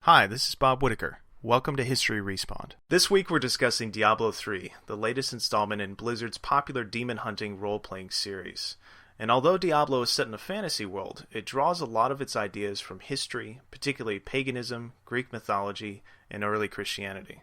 Hi, this is Bob Whitaker. Welcome to History Respawned. This week we're discussing Diablo 3, the latest installment in Blizzard's popular demon hunting role-playing series. And although Diablo is set in a fantasy world, it draws a lot of its ideas from history, particularly paganism, Greek mythology, and early Christianity.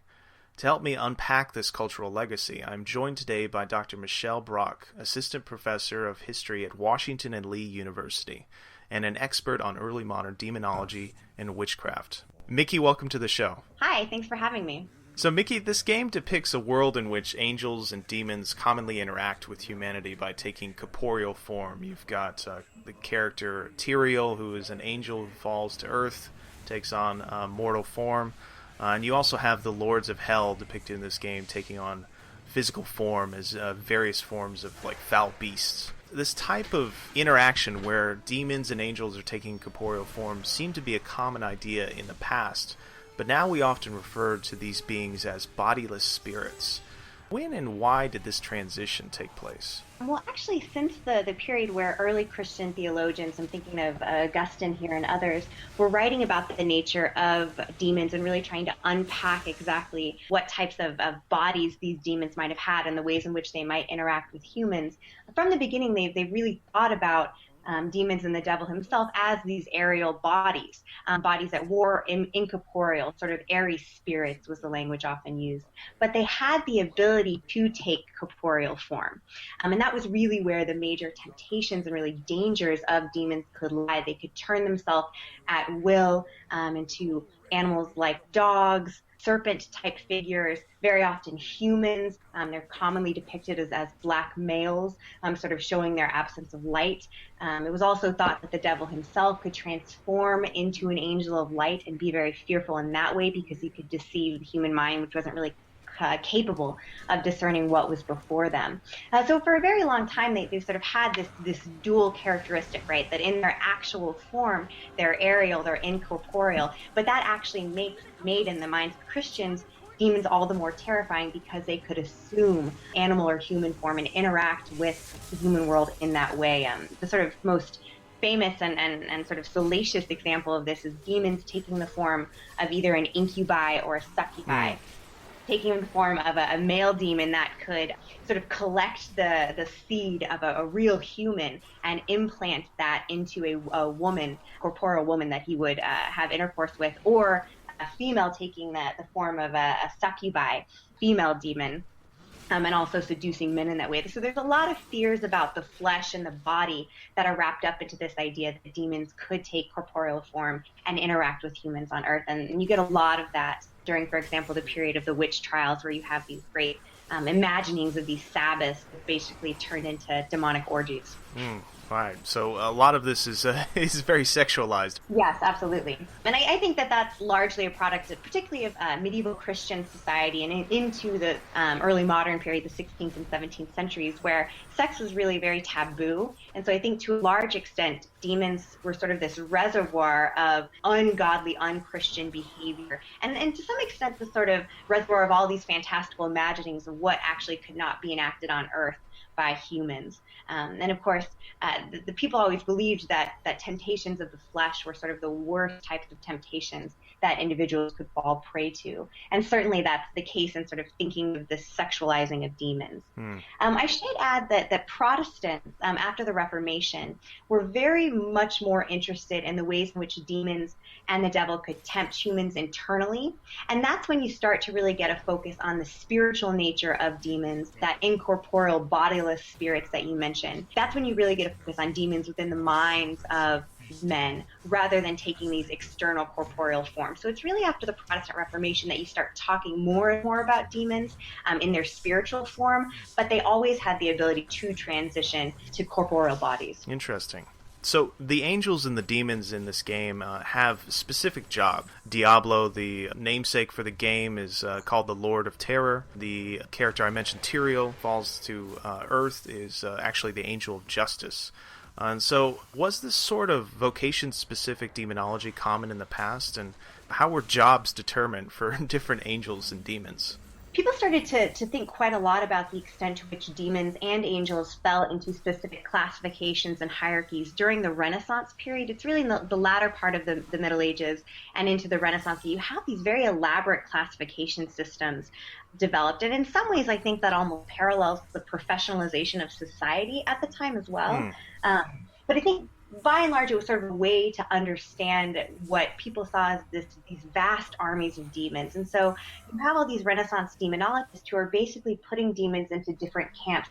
To help me unpack this cultural legacy, I'm joined today by Dr. Michelle Brock, Assistant Professor of History at Washington and Lee University, and an expert on early modern demonology and witchcraft. Mickey, welcome to the show. Hi, thanks for having me. So Mickey, this game depicts a world in which angels and demons commonly interact with humanity by taking corporeal form. You've got the character Tyrael, who is an angel who falls to earth, takes on mortal form. And you also have the Lords of Hell depicted in this game taking on physical form as various forms of like foul beasts. This type of interaction where demons and angels are taking corporeal form seemed to be a common idea in the past, but now we often refer to these beings as bodiless spirits. When and why did this transition take place? Well, actually, since the period where early Christian theologians, I'm thinking of Augustine here and others, were writing about the nature of demons and really trying to unpack exactly what types of bodies these demons might have had and the ways in which they might interact with humans. From the beginning, they really thought about demons and the devil himself as these aerial bodies, bodies that were incorporeal, sort of airy spirits was the language often used. But they had the ability to take corporeal form. And that was really where the major temptations and really dangers of demons could lie. They could turn themselves at will into animals like dogs, serpent-type figures, very often humans. They're commonly depicted as black males, sort of showing their absence of light. It was also thought that the devil himself could transform into an angel of light and be very fearful in that way because he could deceive the human mind, which wasn't really capable of discerning what was before them. So for a very long time, they sort of had this dual characteristic, right? That in their actual form, they're aerial, they're incorporeal, but that actually made in the minds of Christians demons all the more terrifying because they could assume animal or human form and interact with the human world in that way. The sort of most famous and sort of salacious example of this is demons taking the form of either an incubi or a succubi. Taking the form of a male demon that could sort of collect the seed of a real human and implant that into a woman, corporeal woman that he would have intercourse with, or a female taking the form of a succubi, female demon, and also seducing men in that way. So there's a lot of fears about the flesh and the body that are wrapped up into this idea that demons could take corporeal form and interact with humans on Earth. And you get a lot of that during, for example, the period of the witch trials, where you have these great imaginings of these Sabbaths that basically turned into demonic orgies. Right. So a lot of this is very sexualized. Yes, absolutely. And I think that that's largely a product, particularly of medieval Christian society and into the early modern period, the 16th and 17th centuries, where sex was really very taboo. And so I think to a large extent, demons were sort of this reservoir of ungodly, unchristian behavior. And to some extent, the sort of reservoir of all these fantastical imaginings of what actually could not be enacted on Earth by humans. And of course, the people always believed that temptations of the flesh were sort of the worst types of temptations that individuals could fall prey to. And certainly that's the case in sort of thinking of the sexualizing of demons. I should add that Protestants, after the Reformation, were very much more interested in the ways in which demons and the devil could tempt humans internally. And that's when you start to really get a focus on the spiritual nature of demons, that incorporeal, bodiless spirits that you mentioned. That's when you really get a focus on demons within the minds of men rather than taking these external corporeal forms. So it's really after the Protestant Reformation that you start talking more and more about demons in their spiritual form, but they always had the ability to transition to corporeal bodies. Interesting. So the angels and the demons in this game have a specific job. Diablo, the namesake for the game, is called the Lord of Terror. The character I mentioned, Tyrael, falls to Earth, is actually the Angel of Justice. And so was this sort of vocation-specific demonology common in the past, and how were jobs determined for different angels and demons? People started to think quite a lot about the extent to which demons and angels fell into specific classifications and hierarchies during the Renaissance period. It's really in the latter part of the Middle Ages and into the Renaissance that you have these very elaborate classification systems developed. And in some ways, I think that almost parallels the professionalization of society at the time as well. Hmm. Um, but I think by and large, it was sort of a way to understand what people saw as these vast armies of demons. And so you have all these Renaissance demonologists who are basically putting demons into different camps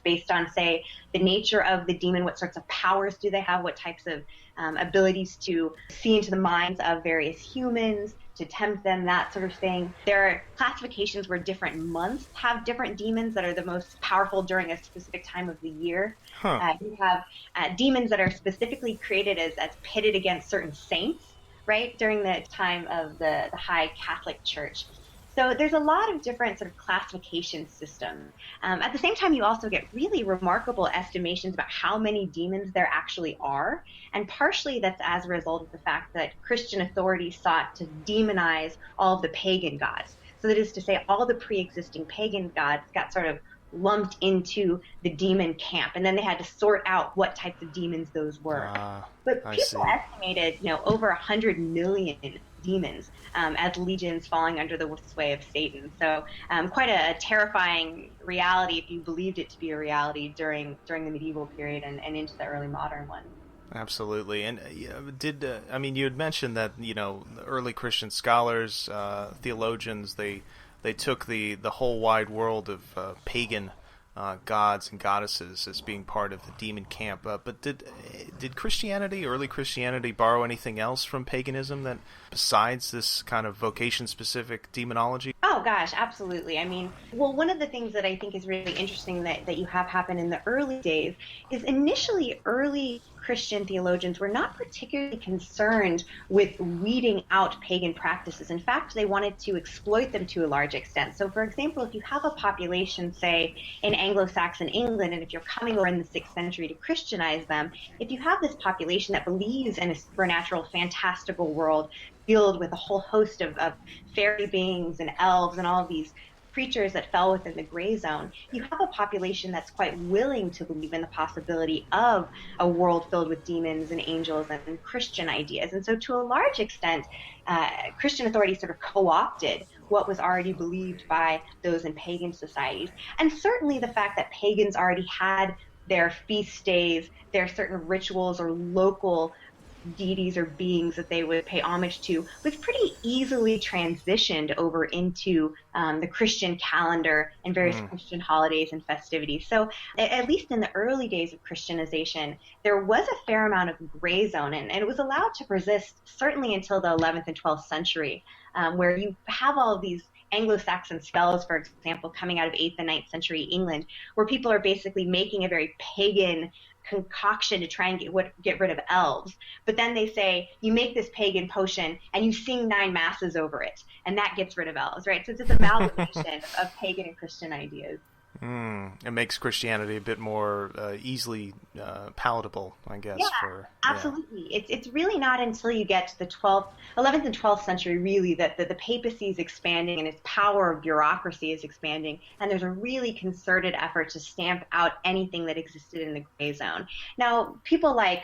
based on, say, the nature of the demon, what sorts of powers do they have, what types of abilities to see into the minds of various humans, to tempt them, that sort of thing. There are classifications where different months have different demons that are the most powerful during a specific time of the year. Huh. You have demons that are specifically created as pitted against certain saints, right, during the time of the High Catholic Church. So there's a lot of different sort of classification systems. At the same time, you also get really remarkable estimations about how many demons there actually are. And partially that's as a result of the fact that Christian authorities sought to demonize all of the pagan gods. So that is to say, all the pre-existing pagan gods got sort of lumped into the demon camp. And then they had to sort out what types of demons those were. But I people see. estimated, over 100 million demons as legions falling under the sway of Satan. So quite a terrifying reality if you believed it to be a reality during the medieval period and into the early modern one. Absolutely. And I mean, you had mentioned that, the early Christian scholars, theologians, they took the whole wide world of pagan gods and goddesses as being part of the demon camp. But did Christianity, early Christianity, borrow anything else from paganism that besides this kind of vocation-specific demonology? Oh gosh, absolutely. I mean, well, one of the things that I think is really interesting that you have happen in the early days is initially early Christian theologians were not particularly concerned with weeding out pagan practices. In fact, they wanted to exploit them to a large extent. So, for example, if you have a population, say, in Anglo-Saxon England, and if you're coming over in the 6th century to Christianize them, if you have this population that believes in a supernatural, fantastical world filled with a whole host of fairy beings and elves and all of these creatures that fell within the gray zone, you have a population that's quite willing to believe in the possibility of a world filled with demons and angels and Christian ideas. And so, to a large extent, Christian authorities sort of co-opted what was already believed by those in pagan societies. And certainly the fact that pagans already had their feast days, their certain rituals or local deities or beings that they would pay homage to was pretty easily transitioned over into the Christian calendar and various Christian holidays and festivities. So at least in the early days of Christianization, there was a fair amount of gray zone, and it was allowed to persist certainly until the 11th and 12th century, where you have all of these Anglo-Saxon spells, for example, coming out of 8th and 9th century England, where people are basically making a very pagan concoction to try and get rid of elves. But then they say, you make this pagan potion and you sing 9 masses over it, and that gets rid of elves, right? So it's this amalgamation of pagan and Christian ideas. It makes Christianity a bit more easily palatable, I guess. Yeah, absolutely. It's really not until you get to the 11th and 12th century, really, that the papacy is expanding and its power of bureaucracy is expanding, and there's a really concerted effort to stamp out anything that existed in the gray zone. Now, people like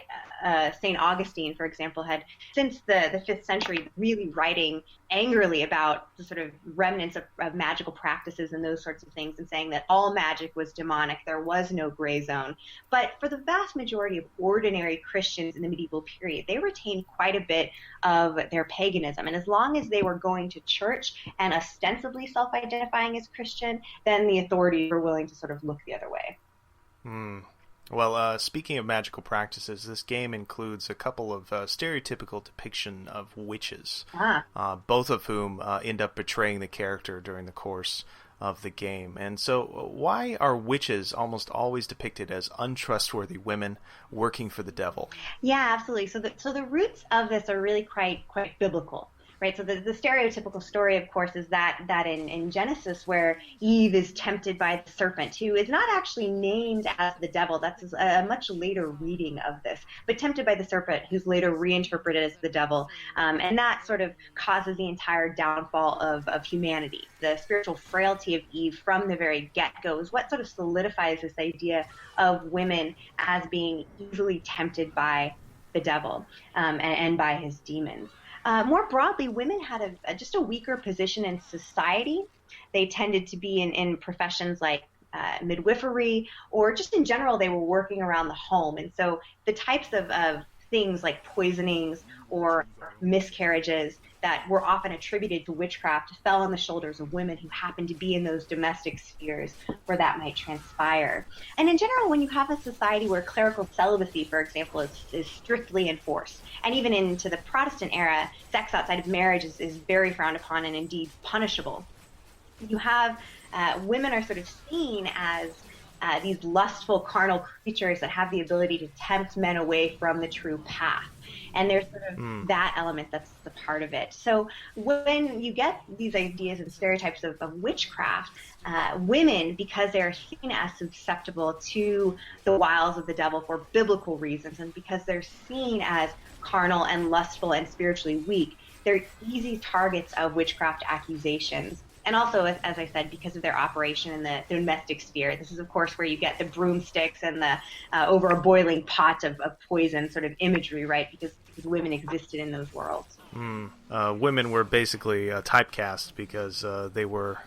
St. Augustine, for example, had, since the 5th century, really writing angrily about the sort of remnants of magical practices and those sorts of things, and saying that all magic was demonic, there was no gray zone. But for the vast majority of ordinary Christians in the medieval period, they retained quite a bit of their paganism. And as long as they were going to church and ostensibly self-identifying as Christian, then the authorities were willing to sort of look the other way. Well, speaking of magical practices, this game includes a couple of stereotypical depiction of witches, both of whom end up betraying the character during the course of the game. And so why are witches almost always depicted as untrustworthy women working for the devil? Yeah, absolutely. So the roots of this are really quite biblical. right? So the stereotypical story, of course, is that in Genesis, where Eve is tempted by the serpent, who is not actually named as the devil. That's a much later reading of this, but tempted by the serpent, who's later reinterpreted as the devil. And that sort of causes the entire downfall of humanity. The spiritual frailty of Eve from the very get-go is what sort of solidifies this idea of women as being easily tempted by the devil and by his demons. More broadly, women had just a weaker position in society. They tended to be in professions like midwifery, or just in general, they were working around the home. And so the types of things like poisonings or miscarriages that were often attributed to witchcraft fell on the shoulders of women who happened to be in those domestic spheres where that might transpire. And in general, when you have a society where clerical celibacy, for example, is strictly enforced, and even into the Protestant era, sex outside of marriage is very frowned upon and indeed punishable, you have women are sort of seen as these lustful, carnal creatures that have the ability to tempt men away from the true path. And there's sort of that element that's the part of it. So when you get these ideas and stereotypes of witchcraft, women, because they're seen as susceptible to the wiles of the devil for biblical reasons, and because they're seen as carnal and lustful and spiritually weak, they're easy targets of witchcraft accusations. And also, as I said, because of their operation in the domestic sphere. This is, of course, where you get the broomsticks and the over a boiling pot of poison sort of imagery, right? Because women existed in those worlds. Women were basically typecast because they were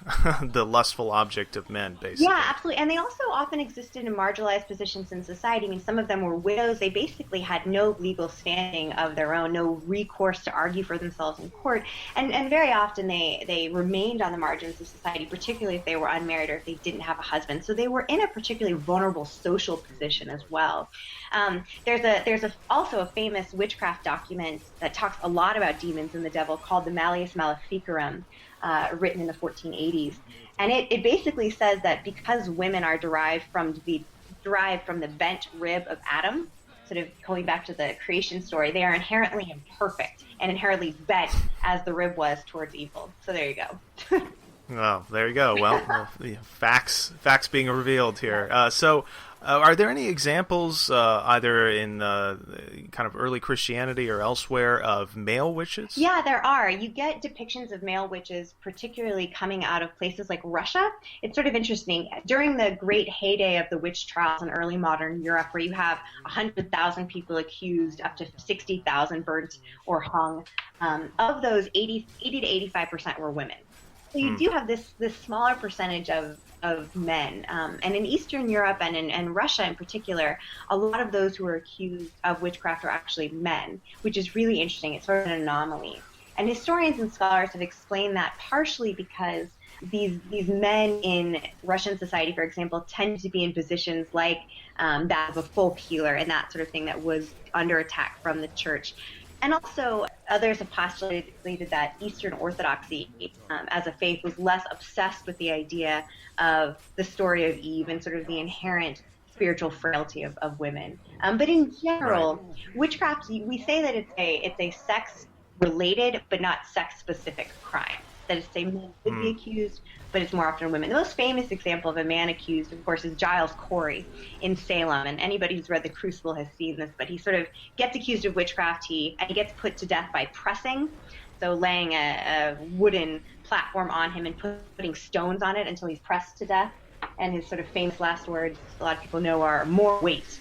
the lustful object of men, basically. Yeah, absolutely. And they also often existed in marginalized positions in society. I mean, some of them were widows. They basically had no legal standing of their own, no recourse to argue for themselves in court. And very often they remained on the margins of society, particularly if they were unmarried or if they didn't have a husband. So they were in a particularly vulnerable social position as well. There's also a famous witchcraft document that talks a lot about demons and the devil called the Malleus Maleficarum, written in the 1480s. And it basically says that because women are derived from the bent rib of Adam, sort of going back to the creation story, they are inherently imperfect and inherently bent as the rib was towards evil. So there you go. Oh, there you go. Well, facts being revealed here. Are there any examples, either in kind of early Christianity or elsewhere, of male witches? Yeah, there are. You get depictions of male witches, particularly coming out of places like Russia. It's sort of interesting. During the great heyday of the witch trials in early modern Europe, where you have 100,000 people accused, up to 60,000 burnt or hung, of those, 80 to 85% were women. So you do have this smaller percentage of men. And in Eastern Europe and in Russia in particular, a lot of those who are accused of witchcraft are actually men, which is really interesting. It's sort of an anomaly. And historians and scholars have explained that partially because these men in Russian society, for example, tend to be in positions like that of a folk healer and that sort of thing that was under attack from the church. And also, others have postulated that Eastern Orthodoxy as a faith was less obsessed with the idea of the story of Eve and sort of the inherent spiritual frailty of women. But in general, witchcraft, we say that it's a sex-related but not sex-specific crime. That is, say men could be accused, but it's more often women. The most famous example of a man accused, of course, is Giles Corey in Salem, and anybody who's read The Crucible has seen this, but he sort of gets accused of witchcraft, and he gets put to death by pressing, so laying a wooden platform on him and putting stones on it until he's pressed to death, and his sort of famous last words, a lot of people know, are "more weight."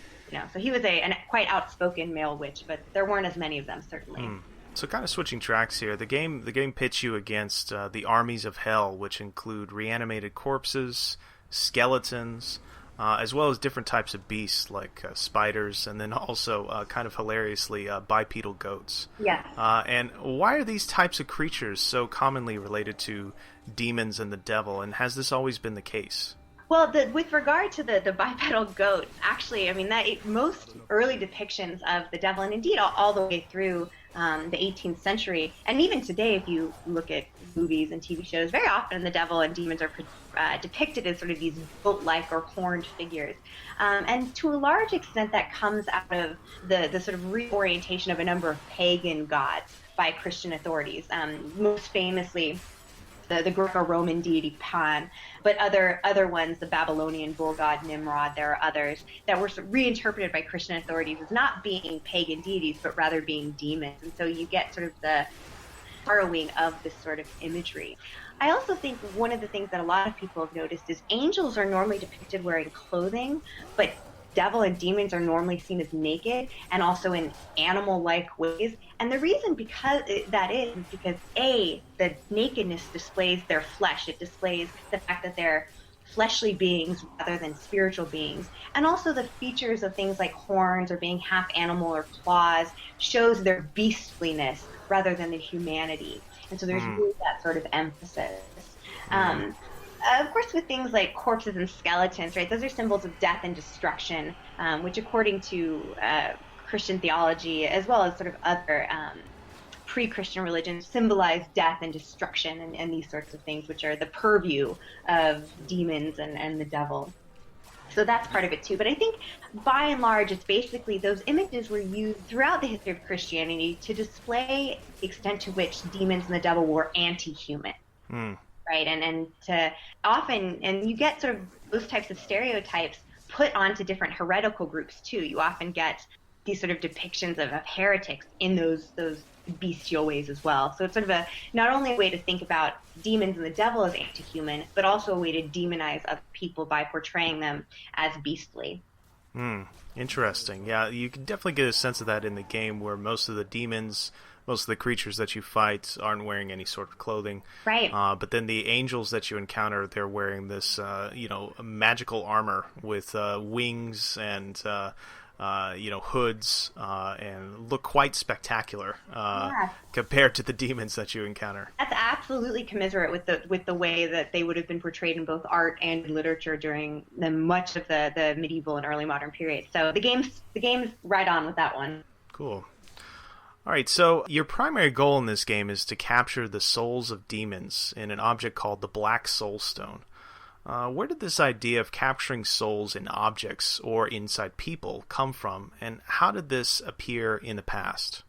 So he was a quite outspoken male witch, but there weren't as many of them, certainly. So kind of switching tracks here, the game pits you against the armies of hell, which include reanimated corpses, skeletons, as well as different types of beasts like spiders, and then also kind of hilariously bipedal goats. Yes. And why are these types of creatures so commonly related to demons and the devil, and has this always been the case? Well, with regard to the bipedal goats, actually, I mean, most early depictions of the devil, and indeed all the way through the 18th century, and even today, if you look at movies and TV shows, very often the devil and demons are depicted as sort of these goat-like or horned figures. And to a large extent, that comes out of the sort of reorientation of a number of pagan gods. by Christian authorities. Most famously, the Greco-Roman deity Pan, but other ones, the Babylonian bull god Nimrod, there are others that were reinterpreted by Christian authorities as not being pagan deities, but rather being demons. And so you get sort of the borrowing of this sort of imagery. I also think one of the things that a lot of people have noticed is angels are normally depicted wearing clothing, but devil and demons are normally seen as naked and also in animal-like ways. And the reason because that is because A, the nakedness displays their flesh. It displays the fact that they're fleshly beings rather than spiritual beings. And also the features of things like horns or being half animal or claws shows their beastliness rather than the humanity. And so there's really that sort of emphasis. Of course, with things like corpses and skeletons, right? Those are symbols of death and destruction, which according to Christian theology, as well as sort of other pre-Christian religions, symbolize death and destruction and these sorts of things, which are the purview of demons and the devil. So that's part of it too. But I think by and large, it's basically those images were used throughout the history of Christianity to display the extent to which demons and the devil were anti-human. Right, and to often, and you get sort of those types of stereotypes put onto different heretical groups too. You often get these sort of depictions of heretics in those bestial ways as well. So it's sort of not only a way to think about demons and the devil as anti-human, but also a way to demonize other people by portraying them as beastly. Interesting. Yeah, you can definitely get a sense of that in the game, where most of the demons, most of the creatures that you fight aren't wearing any sort of clothing. Right. But then the angels that you encounter, they're wearing this, magical armor with wings and, hoods, and look quite spectacular compared to the demons that you encounter. That's absolutely commiserate with the way that they would have been portrayed in both art and literature during much of the medieval and early modern period. So the game's right on with that one. Cool. All right, so your primary goal in this game is to capture the souls of demons in an object called the Black Soul Stone. Where did this idea of capturing souls in objects or inside people come from, and how did this appear in the past?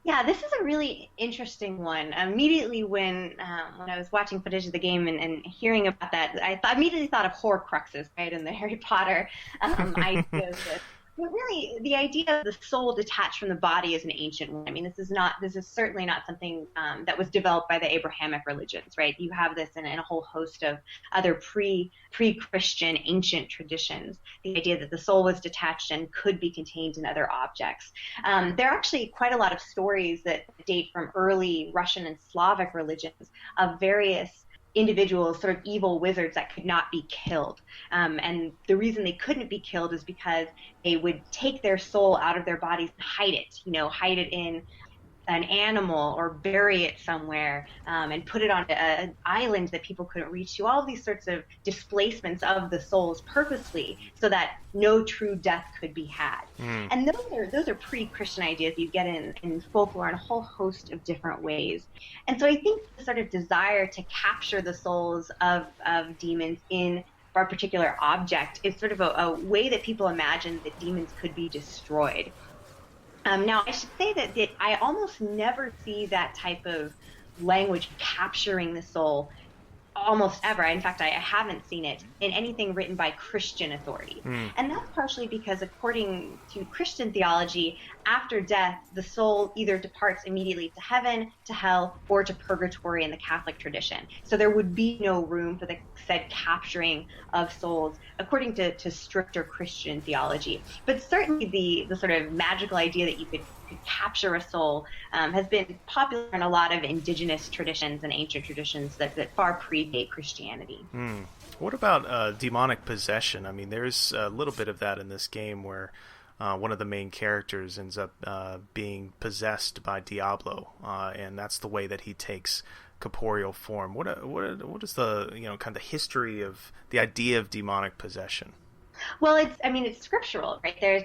Yeah, this is a really interesting one. Immediately when I was watching footage of the game and hearing about that, I immediately thought of Horcruxes, right, in the Harry Potter idea of this. But really, the idea of the soul detached from the body is an ancient one. I mean, this is certainly not something that was developed by the Abrahamic religions, right? You have this in a whole host of other pre-Christian ancient traditions. The idea that the soul was detached and could be contained in other objects. There are actually quite a lot of stories that date from early Russian and Slavic religions of various individuals, sort of evil wizards that could not be killed. And the reason they couldn't be killed is because they would take their soul out of their bodies and hide it in an animal or bury it somewhere, and put it on an island that people couldn't reach to. All of these sorts of displacements of the souls purposely so that no true death could be had. And those are pre-Christian ideas you get in folklore in a whole host of different ways. And so I think the sort of desire to capture the souls of demons in a particular object is sort of a way that people imagine that demons could be destroyed. Now, I should say that I almost never see that type of language capturing the soul almost ever. In fact, I haven't seen it in anything written by Christian authorities. And that's partially because according to Christian theology, after death, the soul either departs immediately to heaven, to hell, or to purgatory in the Catholic tradition. So there would be no room for the said capturing of souls according to stricter Christian theology. But certainly the sort of magical idea that you could capture a soul has been popular in a lot of indigenous traditions and ancient traditions that far predate Christianity. What about demonic possession? I mean, there's a little bit of that in this game where one of the main characters ends up being possessed by Diablo, and that's the way that he takes corporeal form. What is the kind of the history of the idea of demonic possession? Well, it's scriptural, right? There's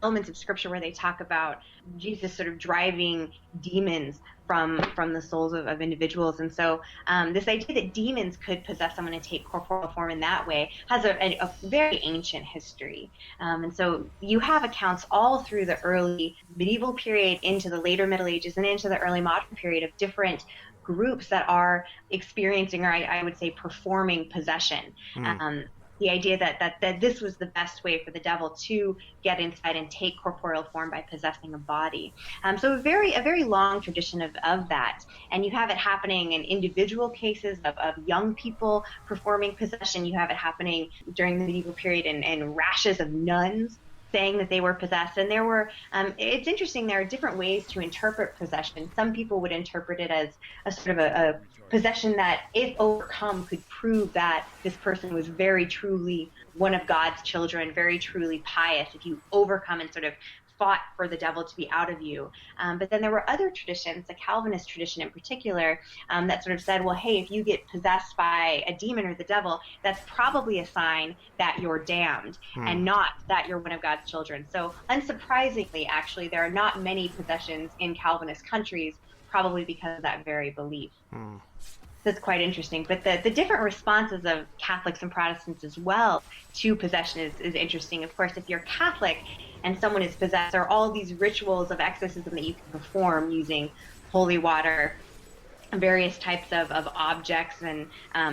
elements of scripture where they talk about Jesus sort of driving demons from the souls of individuals. And so this idea that demons could possess someone and take corporeal form in that way has a very ancient history. And so you have accounts all through the early medieval period into the later Middle Ages and into the early modern period of different groups that are experiencing, or I would say performing possession. The idea that this was the best way for the devil to get inside and take corporeal form by possessing a body. So a very long tradition of that. And you have it happening in individual cases of young people performing possession. You have it happening during the medieval period in rashes of nuns saying that they were possessed. And there were, it's interesting, there are different ways to interpret possession. Some people would interpret it as a sort of a possession that, if overcome, could prove that this person was very truly one of God's children, very truly pious, if you overcome and sort of fought for the devil to be out of you. But then there were other traditions, the Calvinist tradition in particular, that sort of said, well, hey, if you get possessed by a demon or the devil, that's probably a sign that you're damned and not that you're one of God's children. So unsurprisingly, actually, there are not many possessions in Calvinist countries, probably because of that very belief. That's quite interesting. But the different responses of Catholics and Protestants as well to possession is interesting. Of course, if you're Catholic and someone is possessed, there are all these rituals of exorcism that you can perform using holy water, various types of objects and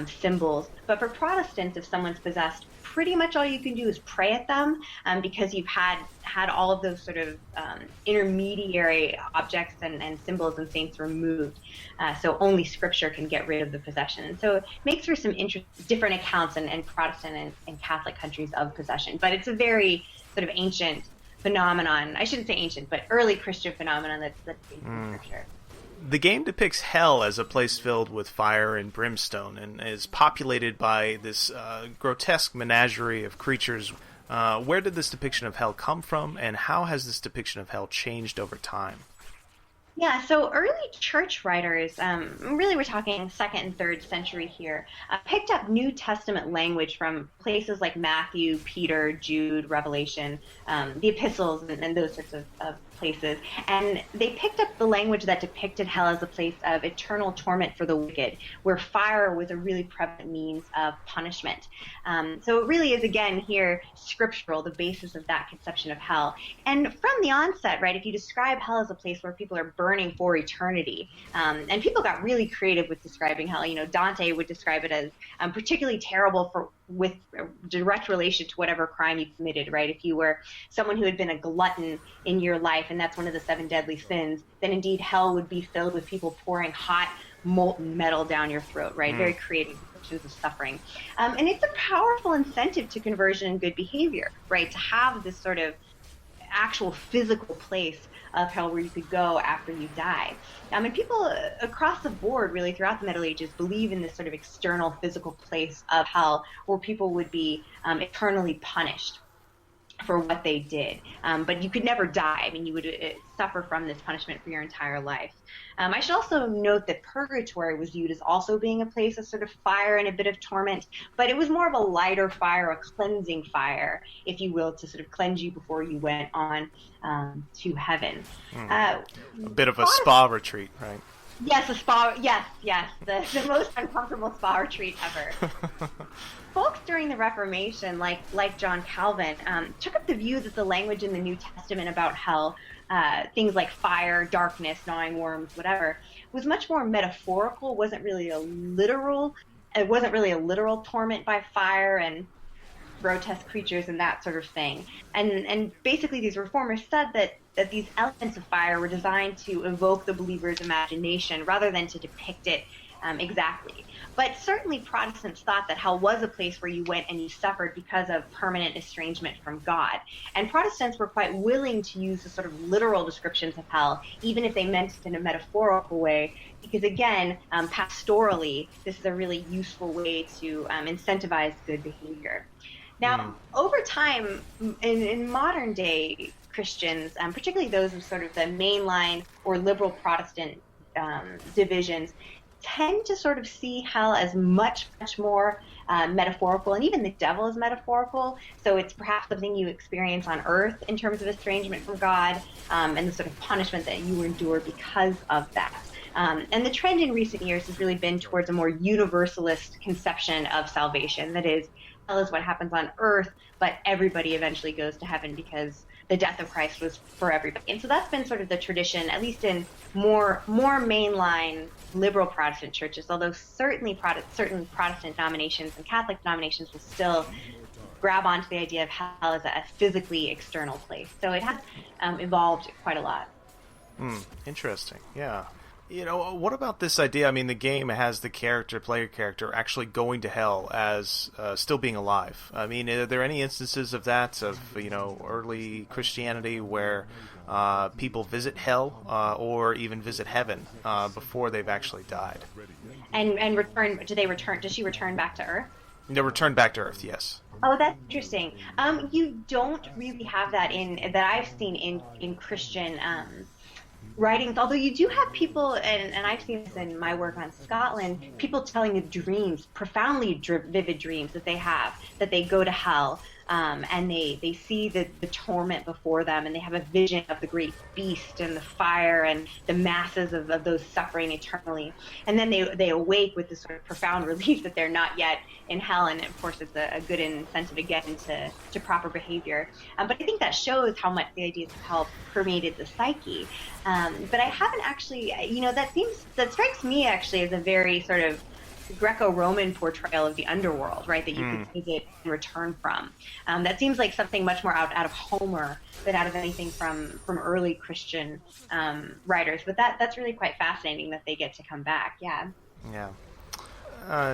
symbols. But for Protestants, if someone's possessed, pretty much all you can do is pray at them, because you've had all of those sort of intermediary objects and symbols and saints removed. So only Scripture can get rid of the possession. And so it makes for some different accounts in Protestant and Catholic countries of possession. But it's a very sort of ancient phenomenon. I shouldn't say ancient, but early Christian phenomenon that's based in Scripture. The game depicts hell as a place filled with fire and brimstone and is populated by this grotesque menagerie of creatures. Where did this depiction of hell come from, and how has this depiction of hell changed over time? Yeah, so early church writers, really we're talking 2nd and 3rd century here, picked up New Testament language from places like Matthew, Peter, Jude, Revelation, the epistles, and those sorts of places. And they picked up the language that depicted hell as a place of eternal torment for the wicked, where fire was a really prevalent means of punishment. So it really is, again, here, scriptural, the basis of that conception of hell. And from the onset, right, if you describe hell as a place where people are burning for eternity, and people got really creative with describing hell. You know, Dante would describe it as particularly terrible with direct relation to whatever crime you committed, right? If you were someone who had been a glutton in your life, and that's one of the 7 deadly sins, then indeed hell would be filled with people pouring hot molten metal down your throat, right? Very creative descriptions of suffering. And it's a powerful incentive to conversion and good behavior, right? To have this sort of actual physical place of hell where you could go after you die. And people across the board, really throughout the Middle Ages, believe in this sort of external physical place of hell where people would be eternally punished for what they did. But you could never die. I mean, you would suffer from this punishment for your entire life. I should also note that purgatory was viewed as also being a place of sort of fire and a bit of torment, but it was more of a lighter fire, a cleansing fire, if you will, to sort of cleanse you before you went on to heaven. A bit of a spa retreat, right? Yes, a spa. Yes, the most uncomfortable spa retreat ever. Folks during the Reformation, like John Calvin, took up the view that the language in the New Testament about hell, things like fire, darkness, gnawing worms, whatever, was much more metaphorical. Wasn't really a literal. It wasn't really a literal torment by fire and grotesque creatures and that sort of thing. And basically, these reformers said that these elements of fire were designed to evoke the believer's imagination rather than to depict it exactly. But certainly Protestants thought that hell was a place where you went and you suffered because of permanent estrangement from God. And Protestants were quite willing to use the sort of literal descriptions of hell, even if they meant it in a metaphorical way, because again, pastorally, this is a really useful way to incentivize good behavior. Now, over time, in modern day Christians, particularly those of sort of the mainline or liberal Protestant divisions, tend to sort of see hell as much more metaphorical, and even the devil is metaphorical. So it's perhaps something you experience on earth in terms of estrangement from God, and the sort of punishment that you endure because of that. And the trend in recent years has really been towards a more universalist conception of salvation. That is, hell is what happens on earth, but everybody eventually goes to heaven because the death of Christ was for everybody. And so that's been sort of the tradition, at least in more mainline liberal Protestant churches, although certainly certain Protestant denominations and Catholic denominations will still grab onto the idea of hell as a physically external place. So it has evolved quite a lot. Interesting. Yeah. What about this idea? I mean, the game has the player character, actually going to hell as still being alive. I mean, are there any instances of that, of, early Christianity where people visit hell or even visit heaven before they've actually died? And return? Do they return? Does she return back to Earth? They return back to Earth, yes. Oh, that's interesting. You don't really have that that I've seen in Christian writings, although you do have people, and I've seen this in my work on Scotland, people telling of dreams, profoundly vivid dreams that they have, that they go to hell, and they see the torment before them, and they have a vision of the great beast and the fire and the masses of those suffering eternally. And then they awake with this sort of profound relief that they're not yet in hell, and of course it's a good incentive to get into proper behavior. But I think that shows how much the ideas of hell permeated the psyche. But I haven't actually, that strikes me actually as a very sort of Greco-Roman portrayal of the underworld, right, that you could visit and return from. That seems like something much more out of Homer than out of anything from early Christian writers. But that's really quite fascinating that they get to come back. Yeah. Yeah.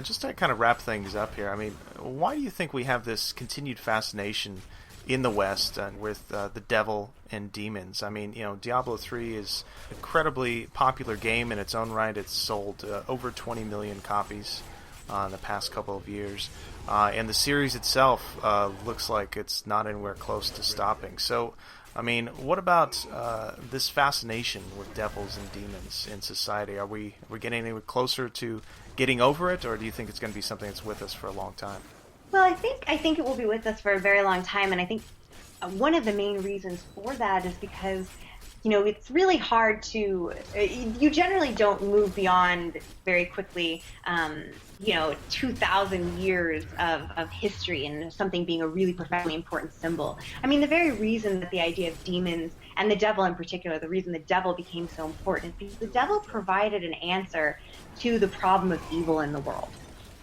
Just to kind of wrap things up here, I mean, why do you think we have this continued fascination in the West with the devil and demons? I mean, Diablo 3 is an incredibly popular game in its own right. It's sold over 20 million copies in the past couple of years. And the series itself looks like it's not anywhere close to stopping. So, I mean, what about this fascination with devils and demons in society? Are we getting any closer to getting over it, or do you think it's going to be something that's with us for a long time? Well, I think it will be with us for a very long time, and I think one of the main reasons for that is because, it's really hard to. You generally don't move beyond very quickly. 2,000 years of history and something being a really profoundly important symbol. I mean, the very reason that the idea of demons and the devil in particular, the reason the devil became so important is because the devil provided an answer to the problem of evil in the world.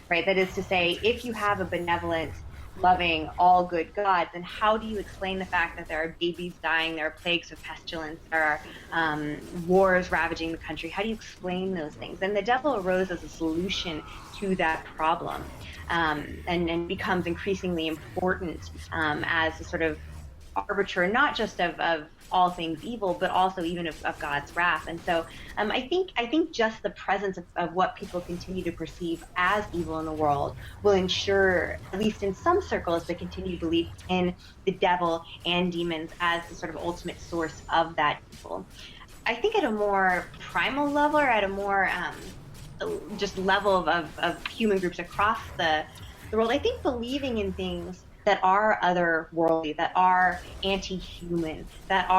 Right? That is to say, if you have a benevolent, loving, all good God, then how do you explain the fact that there are babies dying, there are plagues of pestilence, there are wars ravaging the country? How do you explain those things? And the devil arose as a solution to that problem, and becomes increasingly important as a sort of arbiter, not just of all things evil, but also even of God's wrath. And so I think just the presence of what people continue to perceive as evil in the world will ensure, at least in some circles, the continued belief in the devil and demons as the sort of ultimate source of that evil. I think at a more primal level, or at a more just level of human groups across the world, I think believing in things that are otherworldly, that are anti-human, that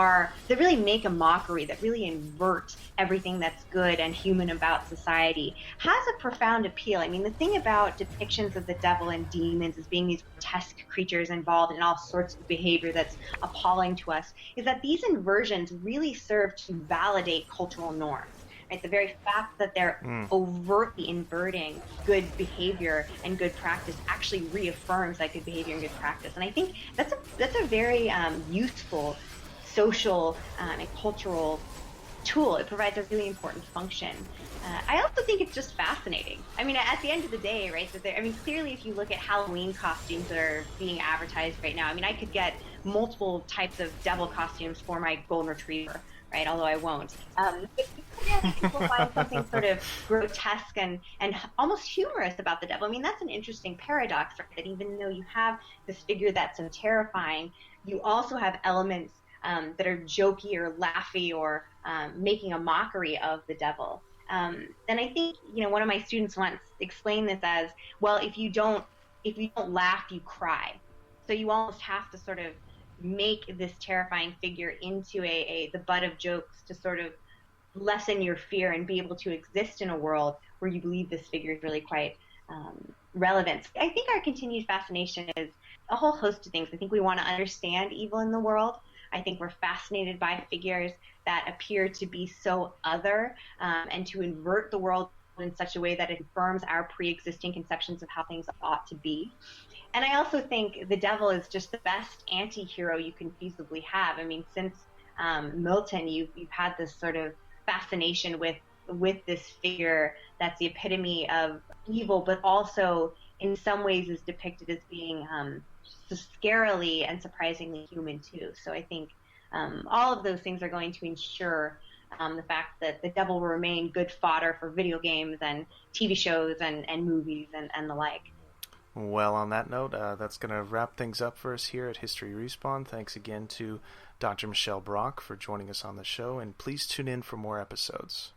really make a mockery, that really invert everything that's good and human about society, has a profound appeal. I mean, the thing about depictions of the devil and demons as being these grotesque creatures involved in all sorts of behavior that's appalling to us is that these inversions really serve to validate cultural norms. Right? The very fact that they're overtly inverting good behavior and good practice actually reaffirms that good behavior and good practice. And I think that's a very useful social and cultural tool. It provides a really important function. I also think it's just fascinating. I mean, at the end of the day, right? Clearly, if you look at Halloween costumes that are being advertised right now, I mean, I could get multiple types of devil costumes for my golden retriever. Right, although I won't. But people find something sort of grotesque and almost humorous about the devil. I mean, that's an interesting paradox, right? That even though you have this figure that's so terrifying, you also have elements that are jokey or laughy or making a mockery of the devil. And I think, one of my students once explained this as, well, if you don't laugh, you cry. So you almost have to sort of make this terrifying figure into the butt of jokes to sort of lessen your fear and be able to exist in a world where you believe this figure is really quite relevant. I think our continued fascination is a whole host of things. I think we want to understand evil in the world. I think we're fascinated by figures that appear to be so other, and to invert the world in such a way that it confirms our pre-existing conceptions of how things ought to be. And I also think the devil is just the best anti-hero you can feasibly have. I mean, since Milton, you've had this sort of fascination with this figure that's the epitome of evil, but also in some ways is depicted as being scarily and surprisingly human too. So I think all of those things are going to ensure the fact that the devil will remain good fodder for video games and TV shows and movies and the like. Well, on that note, that's going to wrap things up for us here at History Respawn. Thanks again to Dr. Michelle Brock for joining us on the show, and please tune in for more episodes.